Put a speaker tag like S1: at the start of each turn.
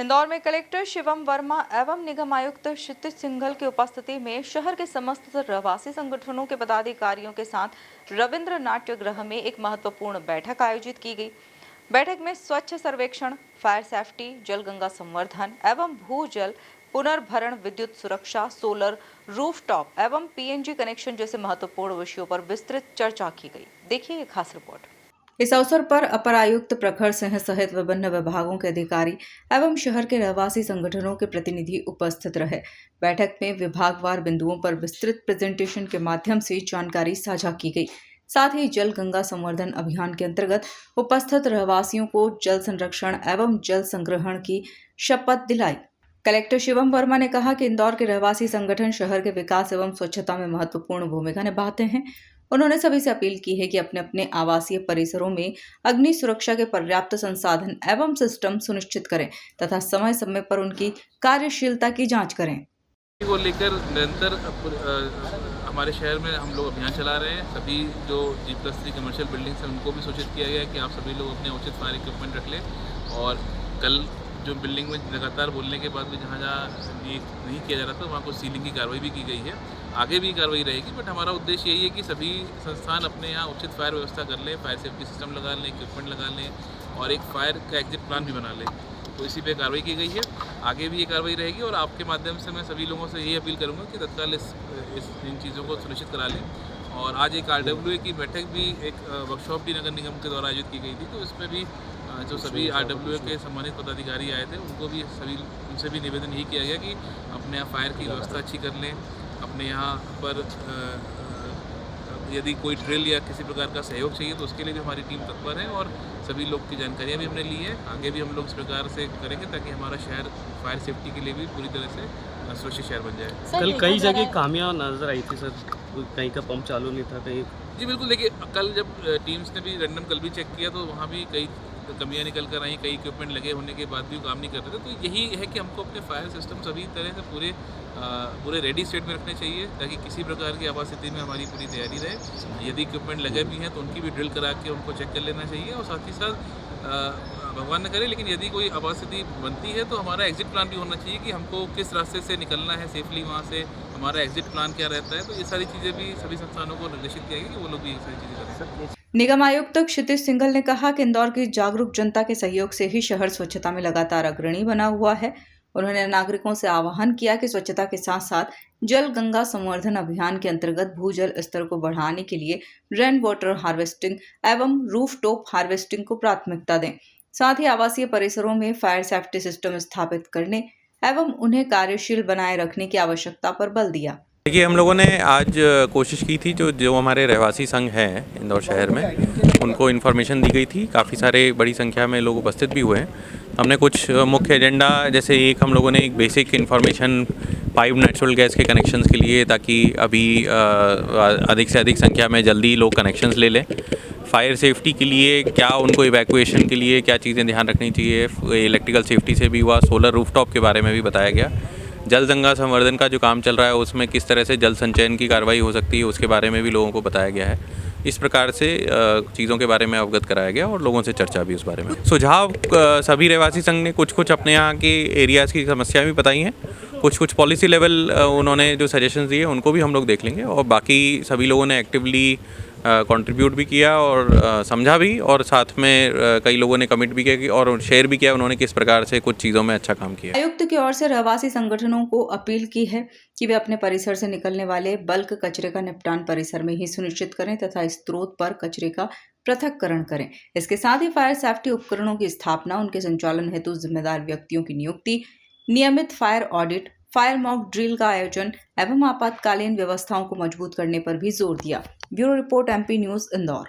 S1: इंदौर में कलेक्टर शिवम वर्मा एवं निगम आयुक्त क्षितिज सिंघल की उपस्थिति में शहर के समस्त रहवासी संगठनों के पदाधिकारियों के साथ रविंद्र नाट्य गृह में एक महत्वपूर्ण बैठक आयोजित की गई। बैठक में स्वच्छ सर्वेक्षण, फायर सेफ्टी, जल गंगा संवर्धन एवं भूजल पुनर्भरण, विद्युत सुरक्षा, सोलर रूफटॉप एवं पीएनजी कनेक्शन जैसे महत्वपूर्ण विषयों पर विस्तृत चर्चा की गई। देखिए ये खास रिपोर्ट। इस अवसर पर अपर आयुक्त प्रखर सिंह सहित विभिन्न विभागों के अधिकारी एवं शहर के रहवासी संगठनों के प्रतिनिधि उपस्थित रहे। बैठक में विभागवार बिंदुओं पर विस्तृत प्रेजेंटेशन के माध्यम से जानकारी साझा की गई। साथ ही जल गंगा संवर्धन अभियान के अंतर्गत उपस्थित रहवासियों को जल संरक्षण एवं जल संग्रहण की शपथ दिलाई। कलेक्टर शिवम वर्मा ने कहा कि इंदौर के रहवासी संगठन शहर के विकास एवं स्वच्छता में महत्वपूर्ण भूमिका निभाते हैं। उन्होंने सभी से अपील की है कि अपने अपने आवासीय परिसरों में अग्नि सुरक्षा के पर्याप्त संसाधन एवं सिस्टम सुनिश्चित करें तथा समय समय पर उनकी कार्यशीलता की जांच करें।
S2: को लेकर निरंतर हमारे शहर में हम लोग अभियान चला रहे हैं। सभी जो G+3 कमर्शियल बिल्डिंग्स हैं उनको भी सूचित किया गया है कि आप सभी लोग अपने उचित फायर इक्विपमेंट रख लें। और कल जो बिल्डिंग में लगातार बोलने के बाद भी जहाँ जहाँ ये नहीं किया जा रहा था वहाँ कुछ सीलिंग की कार्रवाई भी की गई है। आगे भी कार्रवाई रहेगी, बट हमारा उद्देश्य यही है कि सभी संस्थान अपने यहाँ उचित फायर व्यवस्था कर लें, फायर सेफ्टी सिस्टम लगा लें, इक्विपमेंट लगा लें और एक फायर का एग्जिट प्लान भी बना लें। तो इसी पे कार्रवाई की गई है, आगे भी ये कार्रवाई रहेगी। और आपके माध्यम से मैं सभी लोगों से यही अपील करूँगा कि तत्काल इन चीज़ों को सुनिश्चित करा लें। और आज एक RWA की बैठक भी, एक वर्कशॉप भी नगर निगम के द्वारा आयोजित की गई थी, तो इसमें भी जो सभी RWA के सम्मानित पदाधिकारी आए थे उनसे भी निवेदन यही किया गया कि अपने यहाँ फायर की व्यवस्था अच्छी कर लें। अपने यहाँ पर यदि कोई ड्रिल या किसी प्रकार का सहयोग चाहिए तो उसके लिए भी हमारी टीम तत्पर है और सभी लोग की जानकारियाँ भी हमने ली है। आगे भी हम लोग इस प्रकार से करेंगे ताकि हमारा शहर फायर सेफ्टी के लिए भी पूरी तरह से सुरक्षित शहर बन जाए।
S3: कल कई जगह खामियां नजर आई थी सर, कहीं का पंप चालू नहीं था, कहीं।
S2: जी बिल्कुल, देखिए कल जब टीम्स ने भी रैंडम कल भी चेक किया तो वहाँ भी कई कमियां निकल कर आई, कई इक्विपमेंट लगे होने के बाद भी काम नहीं कर रहे थे। तो यही है कि हमको अपने फायर सिस्टम सभी तरह से पूरे रेडी स्टेट में रखने चाहिए ताकि किसी प्रकार की आपात स्थिति में हमारी पूरी तैयारी रहे। यदि इक्विपमेंट लगे भी हैं तो उनकी भी ड्रिल करा के उनको चेक कर लेना चाहिए। और साथ ही साथ भगवान न करे लेकिन यदि कोई आपात स्थिति बनती है तो हमारा एग्जिट प्लान भी होना चाहिए कि हमको किस रास्ते से निकलना है सेफली, वहाँ से हमारा एग्जिट प्लान क्या रहता है। तो ये सारी चीज़ें भी सभी संस्थानों को निर्देशित किया गया कि वो लोग भी ये सारी चीज़ें करें।
S1: निगम आयुक्त क्षितिज सिंघल ने कहा कि इंदौर की जागरूक जनता के सहयोग से ही शहर स्वच्छता में लगातार अग्रणी बना हुआ है। उन्होंने नागरिकों से आह्वान किया कि स्वच्छता के साथ साथ जल गंगा संवर्धन अभियान के अंतर्गत भूजल स्तर को बढ़ाने के लिए रेन वाटर हार्वेस्टिंग एवं रूफटॉप हार्वेस्टिंग को प्राथमिकता दें। साथ ही आवासीय परिसरों में फायर सेफ्टी सिस्टम स्थापित करने एवं उन्हें कार्यशील बनाए रखने की आवश्यकता पर बल दिया।
S4: देखिए, हम लोगों ने आज कोशिश की थी जो हमारे रहवासी संघ हैं इंदौर शहर में, उनको इन्फॉर्मेशन दी गई थी। काफ़ी सारे बड़ी संख्या में लोग उपस्थित भी हुए हैं। हमने कुछ मुख्य एजेंडा, जैसे एक हम लोगों ने एक basic information pipe natural gas के कनेक्शंस के लिए, ताकि अभी अधिक से अधिक संख्या में जल्दी लोग कनेक्शंस ले लें। फायर सेफ्टी के लिए क्या उनको इवैक्यूएशन के लिए क्या चीज़ें ध्यान रखनी चाहिए, इलेक्ट्रिकल सेफ्टी से भी हुआ, सोलर रूफटॉप के बारे में भी बताया गया। जल गंगा संवर्धन का जो काम चल रहा है उसमें किस तरह से जल संचयन की कार्रवाई हो सकती है उसके बारे में भी लोगों को बताया गया है। इस प्रकार से चीज़ों के बारे में अवगत कराया गया और लोगों से चर्चा भी उस बारे में। सुझाव सभी रहवासी संघ ने कुछ अपने यहाँ के एरियाज़ की समस्याएं भी बताई हैं, कुछ पॉलिसी लेवल उन्होंने जो सजेशंस दिए उनको भी हम लोग देख लेंगे। और बाकी सभी लोगों ने एक्टिवली कंट्रीब्यूट भी किया और समझा भी, और साथ में कई लोगों ने कमिट भी किया और शेयर भी किया उन्होंने किस प्रकार से कुछ चीज़ों में अच्छा काम किया।
S1: आयुक्त की ओर से रहवासी संगठनों को अपील की है कि वे अपने परिसर से निकलने वाले बल्क कचरे का निपटान परिसर में ही सुनिश्चित करें तथा स्त्रोत पर कचरे का पृथक्करण करें। इसके साथ ही फायर सेफ्टी उपकरणों की स्थापना, उनके संचालन हेतु जिम्मेदार व्यक्तियों की नियुक्ति, नियमित fire audit, fire mock drill का आयोजन एवं आपातकालीन व्यवस्थाओं को मजबूत करने पर भी जोर दिया। Bureau report MP news Indore.